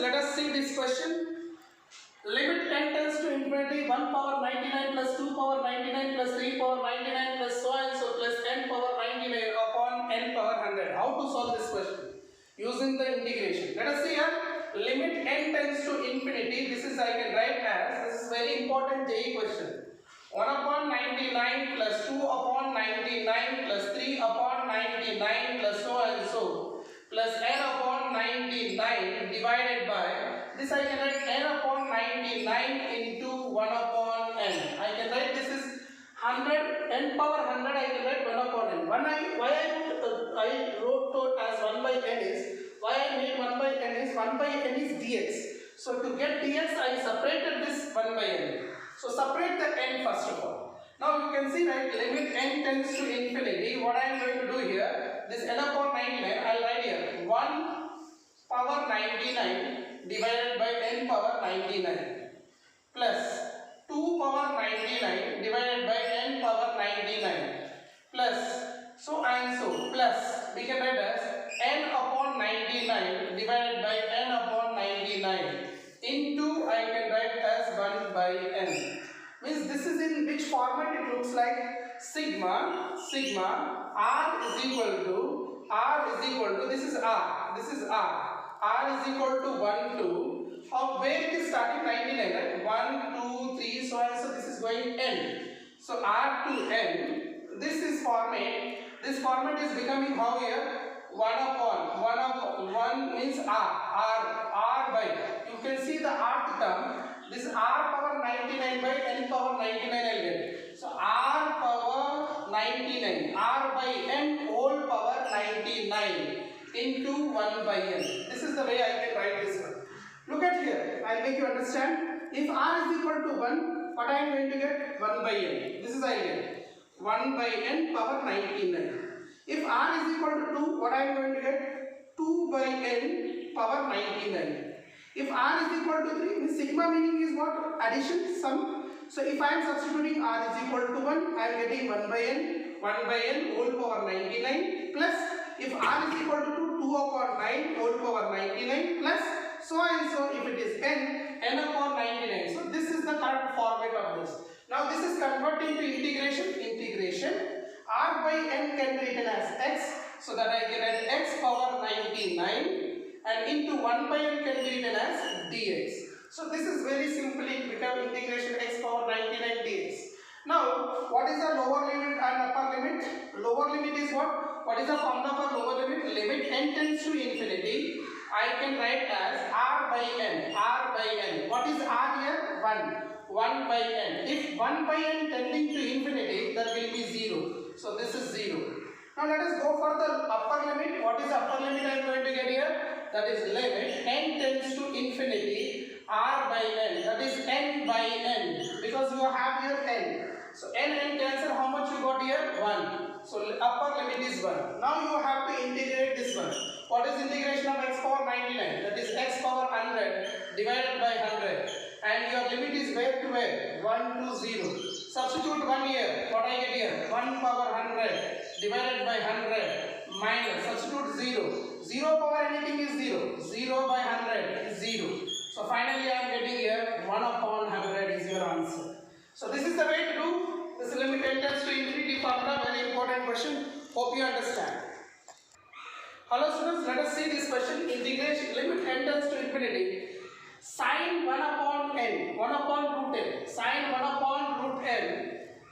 let us see this question. Limit n tends to infinity 1 power 99 plus 2 power 99 plus 3 power 99 plus so and so plus n power 99 upon n power 100. How to solve this question? Using the integration. Let us see here. Limit n tends to infinity. This is I can write as, this is very important JEE question. 1 upon 99 plus 2 upon 99 plus 3 upon 99 plus so and so plus n upon 99 divided by, this I can write n upon 99 into 1 upon n. I can write this is 100, n power 100 I can write 1 upon n. Why I wrote it as 1 by n is, why I made 1 by n is, 1 by n is dx. So to get dx I separated this 1 by n. So separate the n first of all. Now you can see that limit n tends to infinity. What I am going to do here, this n upon 99, I will write here 1 power 99 divided by n power 99 plus 2 power 99 divided by n power 99 plus so and so plus we can write as n upon 99 divided by n upon 99 into I can write as 1 by n. Means this is in which format it looks like sigma r is equal to this is r is equal to 1 to of where it is starting 99, right? 1 2 3 so and so this is going n. So r to n, this is format. This format is becoming how here 1 upon 1 means r by, you can see the rth term, this r power 99 by n power 99 I'll get. So r power 99, r by n whole power 99 into 1 by n. This is the way I can write this one. Look at here, I'll make you understand. If r is equal to 1, what I am going to get? 1 by n. This is I get 1 by n power 99. If r is equal to 2, what I am going to get? 2 by n power 99. If r is equal to 3, means sigma meaning is what? Addition, sum. So if I am substituting r is equal to 1, I am getting 1 by n whole power 99 plus if r is equal to 2 upon 9 whole power 99 plus so and so if it is n upon 99. So this is the correct format of this. Now this is converting to integration. R by n can be written as x, so that I can write x power 99 and into 1 by n can be written as dx. So this is very simply become integration x power 99 dx. Now what is the lower limit and upper limit? Lower limit is what? What is the formula for lower limit? Limit n tends to infinity. I can write as r by n. What is r here? 1 by n. If 1 by n tending to infinity, that will be 0. So this is 0. Now let us go for the upper limit. What is the upper limit I am going to get here? That is limit n tends to infinity r by n. That is n by n. Because you have here n. So n cancel, how much you got here? 1. So upper limit is 1. Now you have to integrate this one. What is integration of x power 99? That is x power 100 divided by 100. And your limit is where to where? 1 to 0. Substitute 1 here. What I get here? 1 power 100 divided by 100 minus. Substitute 0. 0 power anything is 0. 0 by 100 is 0. So finally I am getting here 1 upon 100 is your answer. So this is the way to do this limit n tends to infinity formula. Very important question. Hope you understand. Hello students, let us see this question. Integration limit n tends to infinity. Sin 1 upon n, 1 upon root n, sin 1 upon root n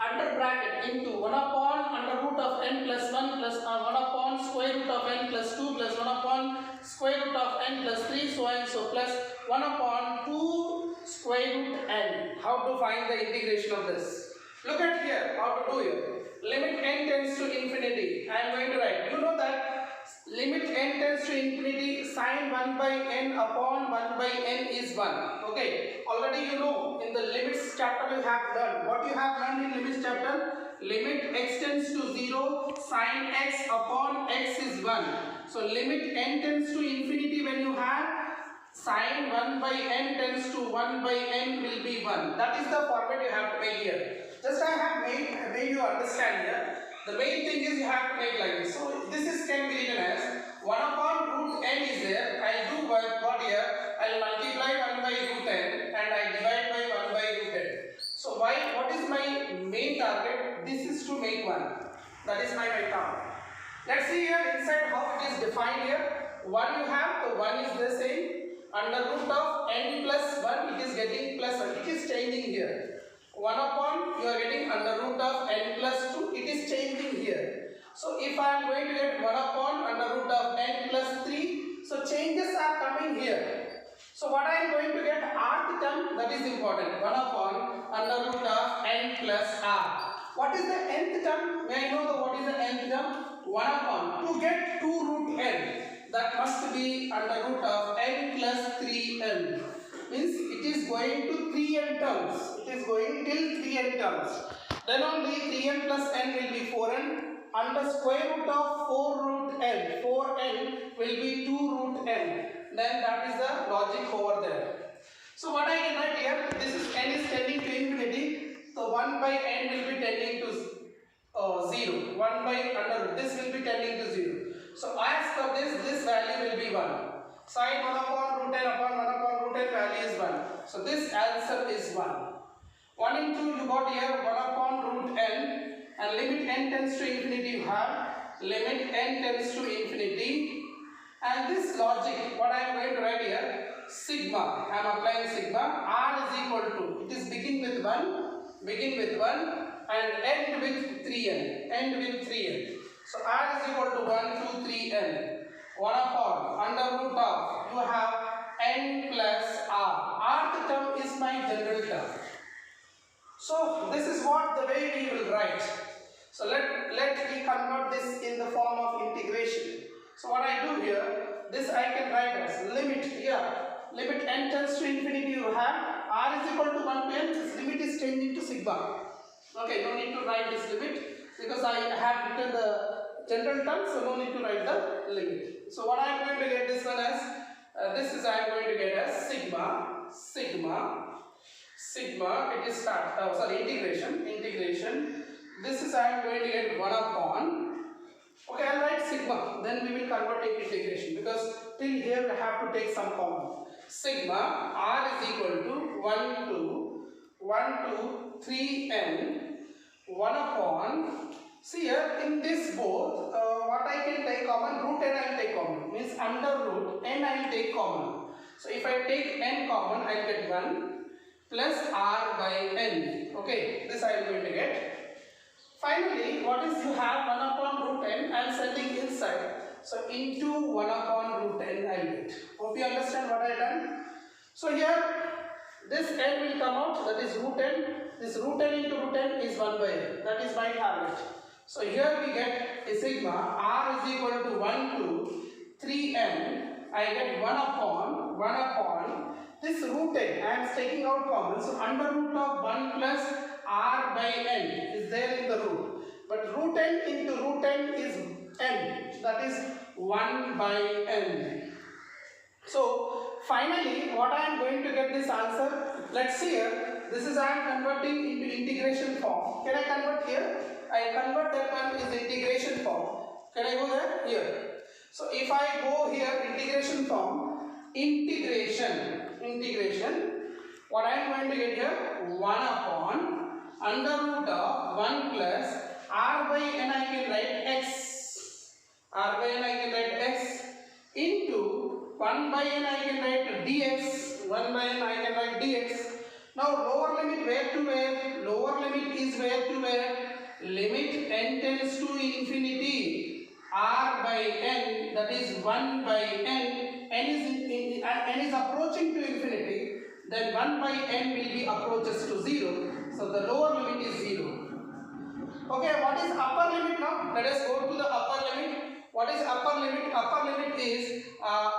under bracket into 1 upon under root of n plus 1 plus 1 upon square root of n plus 2 plus 1 upon square root of n plus 3 so and so plus 1 upon 2 square root n. How to find the integration of this? Look at here, how to do it. Limit n tends to infinity. I am going to write. You know that limit n tends to infinity, sin 1 by n upon 1 by n is 1. Okay, already you know in the limits chapter you have learned. What you have learned in limits chapter? Limit x tends to 0, sin x upon x is 1. So limit n tends to infinity when you have sin 1 by n tends to 1 by n will be 1. That is the format you have to make here. Just I have made you understand here. The main thing is you have to make like this. So this is can be written as 1 upon root n is there. I will do what here? I will I write down. Let's see here inside how it is defined here. 1 you have, so 1 is the same. Under root of n plus 1, it is getting plus 1. It is changing here. 1 upon, you are getting under root of n plus 2, it is changing here. So if I am going to get 1 upon under root of n plus 3, so changes are coming here. So what I am going to get rth term, that is important. 1 upon under root of n plus r. What is the nth term? May I know what is the nth term? 1 upon. To get 2 root n, that must be under root of n plus 3n. Means it is going to 3n terms. It is going till 3n terms. Then only 3n plus n will be 4n. Under square root of 4 root n, 4n will be 2 root n. Then that is the logic over there. So what I can write here, this is n is tending to infinity. So 1 by n will be tending to 0. 1 by under root, this will be tending to 0. So as for this value will be 1. Sine 1 upon root n upon 1 upon root n value is 1. So this answer is 1. 1 into you got here 1 upon root n. And limit n tends to infinity you have, limit n tends to infinity, and this logic, what I am going to write here, sigma, I am applying sigma, r is equal to, it is begin with 1 and end with 3n, so r is equal to 1, 2, 3n, 1 upon, under root of, you have n plus r, rth term is my general term. So this is what the way we will write. So let me convert this in the form of integration. So what I do here, this I can write as limit here. Limit n tends to infinity you have, r is equal to 1 to n, this limit is changing to sigma. Okay, no need to write this limit because I have written the general term, so no need to write the limit. So what I am going to get this one as, this is I am going to get as sigma, it is integration, this is I am going to get 1 upon, okay, I will write sigma, then we will convert it to integration because till here we have to take some common. Sigma r is equal to 1 to 3n 1 upon, see here in this both, what I can take common, root n I will take common, means under root n I will take common. So if I take n common, I will get 1 plus r by n. Okay, this I am going to get. Finally, what is you have 1 upon root n, I am sending inside. So into 1 upon root n I will get. Hope you understand what I done. So here, this n will come out, that is root n. This root n into root n is 1 by n. That is my target. So here we get a sigma r is equal to 1 to 3n. I get 1 upon this root n. I am taking out common. So under root of 1 plus r by n is there in the root. But root n into root n is n. That is 1 by n. So finally, what I am going to get this answer? Let's see here. This is I am converting into integration form. Can I convert here? I convert that one is integration form. Can I go there? Here. So if I go here integration form, integration, what I am going to get here? 1 upon under root of 1 plus r by n I can write x. R by n I can write x into 1 by n I can write dx. 1 by n I can write dx. Now lower limit where to where? Lower limit is where to where? Limit n tends to infinity. R by n, that is 1 by n. N is approaching to infinity. Then 1 by n will be approaches to 0. So the lower limit is 0. Okay, what is upper limit now? Let us go to the upper limit. What is upper limit? Upper limit is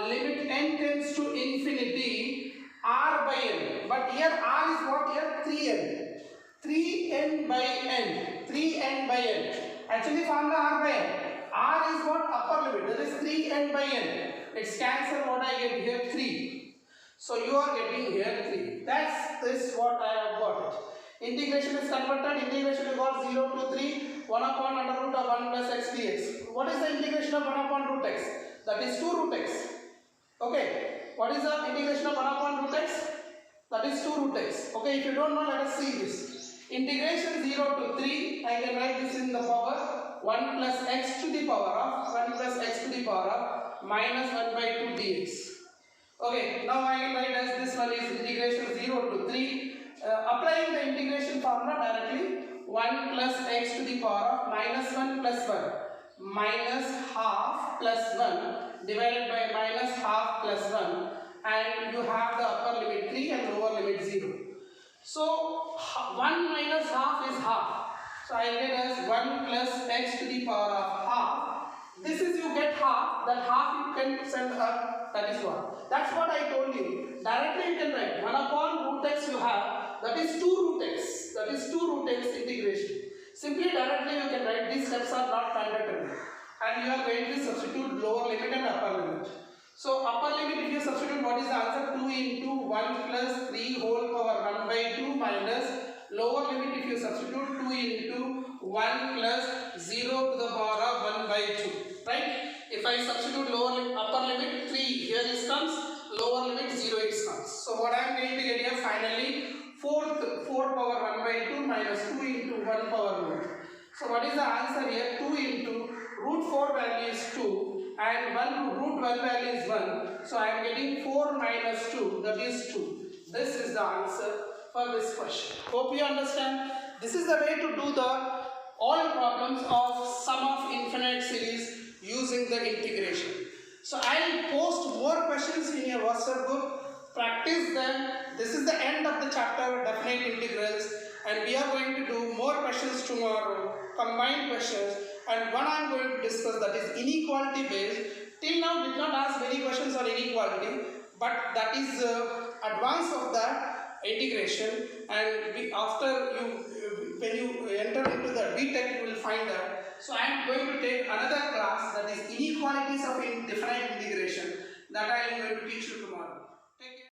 limit n tends to infinity r by n. But here r is what here? 3n. 3n by n. 3n by n. Actually formula r by n. R is what? Upper limit. That is 3n by n. It's cancel what I get here 3. So you are getting here 3. That's this what I have got it. Integration is converted. Integration you got 0 to 3. 1 upon under root of 1 plus x dx. What is the integration of 1 upon root x? That is 2 root x. Okay. What is the integration of 1 upon root x? That is 2 root x. Okay. If you don't know, let us see this. Integration 0 to 3. I can write this in the power 1 plus x to the power of minus 1 by 2 dx. Okay, now I can write as this one is integration 0 to 3. Applying the integration formula directly, 1 plus x to the power of minus 1 plus 1 minus half plus 1 divided by minus half plus 1, and you have the upper limit 3 and lower limit 0. So 1 minus half is half. So I get as 1 plus x to the power of half. This is you get half, that half you can send up, that is what. That's what I told you. Directly you can write 1 upon root x you have, that is 2 root x. That is 2 root x integration. Simply directly you can write, these steps are not mandatory. And you are going to substitute lower limit and upper limit. So upper limit, if you substitute, what is the answer? 2 into 1 plus 3 whole power 1 by 2 minus lower limit, if you substitute 2 into 1 plus 0 to the power of 1 by 2. Right? If I substitute upper limit 3, here it comes, lower limit 0 it comes. So what I am going to get here finally, 4 power 1 by 2 minus 2 into 1 power root. So what is the answer here? 2 into root 4 value is 2 and root 1 value is 1. So I am getting 4 minus 2, that is 2. This is the answer for this question. Hope you understand. This is the way to do all problems of sum of infinite series using the integration. So I will post more questions in your WhatsApp group. Practice them. This is the end of the chapter, definite integrals, and we are going to do more questions tomorrow, combined questions, and one I am going to discuss, that is inequality based. Till now did not ask many questions on inequality, but that is advance of the integration, and when you enter into the BTech you will find that. So I am going to take another class, that is inequalities of infinite integration, that I am going to teach you tomorrow.